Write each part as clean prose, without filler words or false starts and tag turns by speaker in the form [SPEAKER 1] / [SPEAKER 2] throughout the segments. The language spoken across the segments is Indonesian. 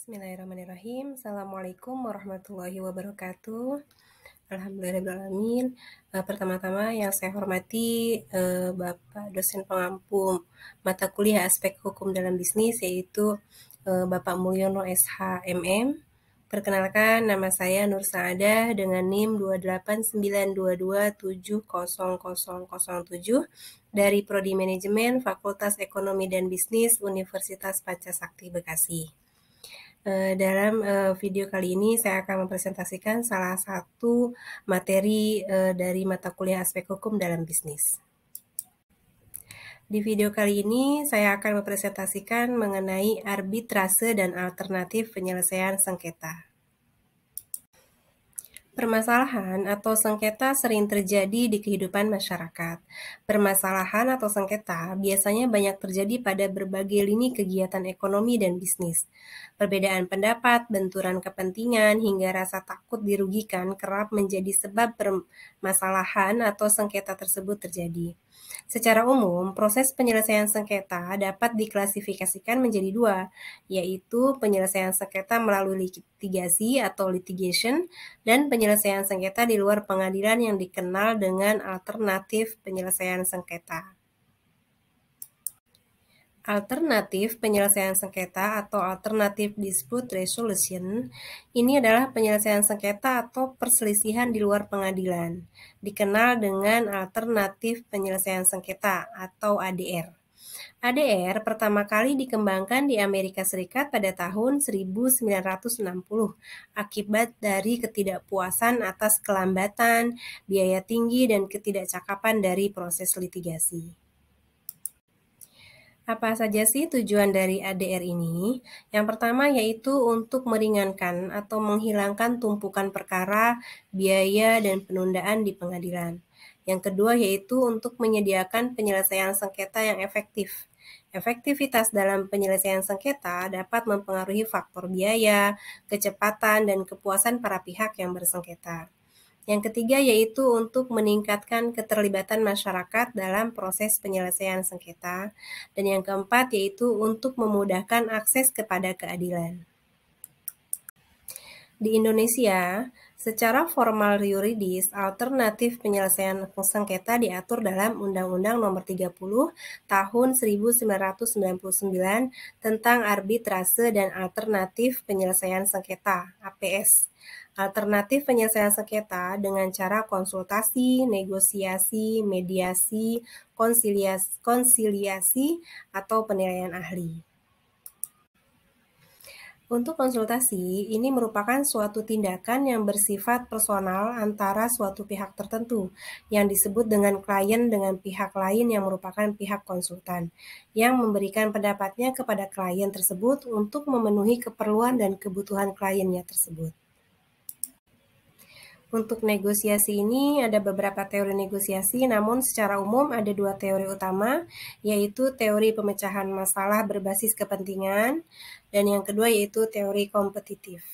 [SPEAKER 1] Bismillahirrahmanirrahim. Assalamualaikum warahmatullahi wabarakatuh. Alhamdulillahirrahmanirrahim. Pertama-tama yang saya hormati Bapak dosen pengampu mata kuliah aspek hukum dalam bisnis, yaitu Bapak Mulyono SH MM. Perkenalkan, nama saya Nur Saadah dengan NIM 28922700007 dari Prodi Manajemen Fakultas Ekonomi dan Bisnis Universitas Pancasakti Bekasi. Dalam video kali ini saya akan mempresentasikan salah satu materi dari mata kuliah aspek hukum dalam bisnis. Di video kali ini saya akan mempresentasikan mengenai arbitrase dan alternatif penyelesaian sengketa. Permasalahan atau sengketa sering terjadi di kehidupan masyarakat. Permasalahan atau sengketa biasanya banyak terjadi pada berbagai lini kegiatan ekonomi dan bisnis. Perbedaan pendapat, benturan kepentingan, hingga rasa takut dirugikan kerap menjadi sebab permasalahan atau sengketa tersebut terjadi. Secara umum, proses penyelesaian sengketa dapat diklasifikasikan menjadi dua, yaitu penyelesaian sengketa melalui litigasi atau litigation, dan penyelesaian sengketa di luar pengadilan yang dikenal dengan alternatif penyelesaian sengketa. Alternatif penyelesaian sengketa atau alternative dispute resolution ini adalah penyelesaian sengketa atau perselisihan di luar pengadilan, dikenal dengan alternatif penyelesaian sengketa atau ADR. ADR pertama kali dikembangkan di Amerika Serikat pada tahun 1960 akibat dari ketidakpuasan atas kelambatan, biaya tinggi, dan ketidakcakapan dari proses litigasi. Apa saja sih tujuan dari ADR ini? Yang pertama yaitu untuk meringankan atau menghilangkan tumpukan perkara, biaya, dan penundaan di pengadilan. Yang kedua yaitu untuk menyediakan penyelesaian sengketa yang efektif. Efektivitas dalam penyelesaian sengketa dapat mempengaruhi faktor biaya, kecepatan, dan kepuasan para pihak yang bersengketa. Yang ketiga yaitu untuk meningkatkan keterlibatan masyarakat dalam proses penyelesaian sengketa. Dan yang keempat yaitu untuk memudahkan akses kepada keadilan. Di Indonesia, secara formal yuridis, alternatif penyelesaian sengketa diatur dalam Undang-Undang Nomor 30 Tahun 1999 tentang arbitrase dan alternatif penyelesaian sengketa (APS). Alternatif penyelesaian sengketa dengan cara konsultasi, negosiasi, mediasi, konsiliasi, atau penilaian ahli. Untuk konsultasi, ini merupakan suatu tindakan yang bersifat personal antara suatu pihak tertentu, yang disebut dengan klien dengan pihak lain yang merupakan pihak konsultan, yang memberikan pendapatnya kepada klien tersebut untuk memenuhi keperluan dan kebutuhan kliennya tersebut. Untuk negosiasi ini ada beberapa teori negosiasi, namun secara umum ada dua teori utama, yaitu teori pemecahan masalah berbasis kepentingan, dan yang kedua yaitu teori kompetitif.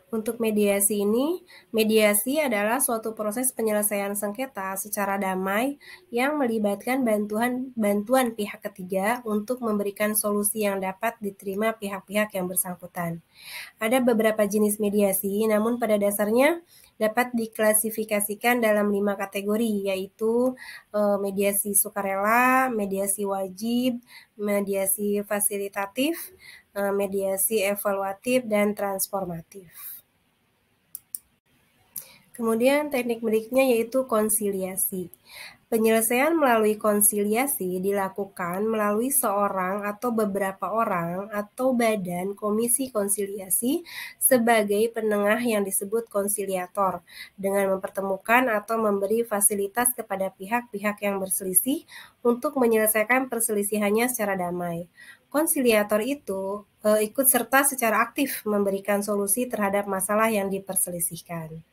[SPEAKER 1] Untuk mediasi ini, mediasi adalah suatu proses penyelesaian sengketa secara damai yang melibatkan bantuan pihak ketiga untuk memberikan solusi yang dapat diterima pihak-pihak yang bersangkutan. Ada beberapa jenis mediasi, namun pada dasarnya dapat diklasifikasikan dalam 5 kategori, yaitu mediasi sukarela, mediasi wajib, mediasi fasilitatif, mediasi evaluatif, dan transformatif. Kemudian teknik berikutnya yaitu konsiliasi. Penyelesaian melalui konsiliasi dilakukan melalui seorang atau beberapa orang atau badan komisi konsiliasi sebagai penengah yang disebut konsiliator dengan mempertemukan atau memberi fasilitas kepada pihak-pihak yang berselisih untuk menyelesaikan perselisihannya secara damai. Konsiliator itu ikut serta secara aktif memberikan solusi terhadap masalah yang diperselisihkan.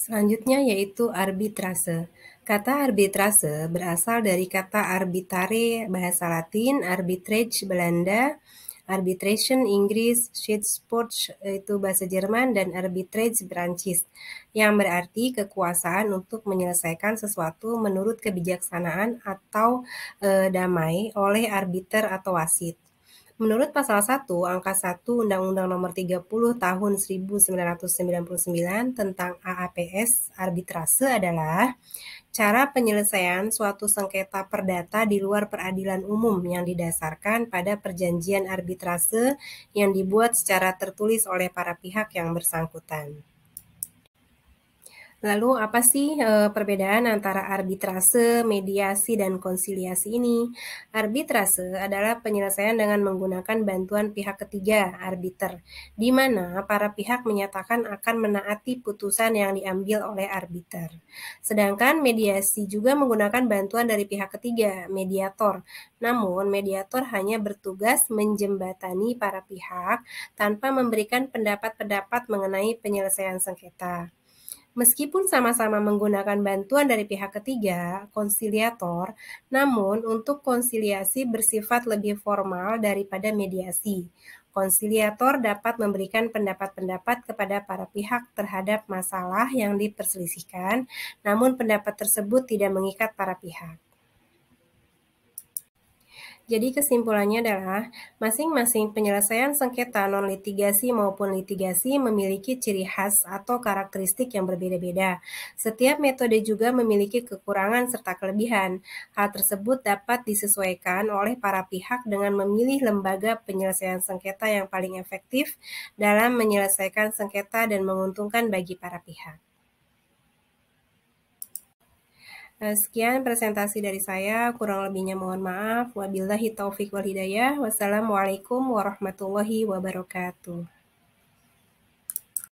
[SPEAKER 1] Selanjutnya yaitu arbitrase. Kata arbitrase berasal dari kata arbitare bahasa Latin, arbitrage Belanda, arbitration Inggris, Schiedsspruch itu bahasa Jerman, dan arbitrage Perancis, yang berarti kekuasaan untuk menyelesaikan sesuatu menurut kebijaksanaan atau damai oleh arbiter atau wasit. Menurut pasal 1, angka 1 Undang-Undang Nomor 30 Tahun 1999 tentang AAPS, arbitrase adalah cara penyelesaian suatu sengketa perdata di luar peradilan umum yang didasarkan pada perjanjian arbitrase yang dibuat secara tertulis oleh para pihak yang bersangkutan. Lalu apa sih perbedaan antara arbitrase, mediasi, dan konsiliasi ini? Arbitrase adalah penyelesaian dengan menggunakan bantuan pihak ketiga, arbiter, di mana para pihak menyatakan akan menaati putusan yang diambil oleh arbiter. Sedangkan mediasi juga menggunakan bantuan dari pihak ketiga, mediator. Namun, mediator hanya bertugas menjembatani para pihak tanpa memberikan pendapat-pendapat mengenai penyelesaian sengketa. Meskipun sama-sama menggunakan bantuan dari pihak ketiga, konsiliator, namun untuk konsiliasi bersifat lebih formal daripada mediasi. Konsiliator dapat memberikan pendapat-pendapat kepada para pihak terhadap masalah yang diperselisihkan, namun pendapat tersebut tidak mengikat para pihak. Jadi kesimpulannya adalah masing-masing penyelesaian sengketa non-litigasi maupun litigasi memiliki ciri khas atau karakteristik yang berbeda-beda. Setiap metode juga memiliki kekurangan serta kelebihan. Hal tersebut dapat disesuaikan oleh para pihak dengan memilih lembaga penyelesaian sengketa yang paling efektif dalam menyelesaikan sengketa dan menguntungkan bagi para pihak. Sekian presentasi dari saya, kurang lebihnya mohon maaf. Wabillahi taufik wal hidayah. Wassalamualaikum warahmatullahi wabarakatuh.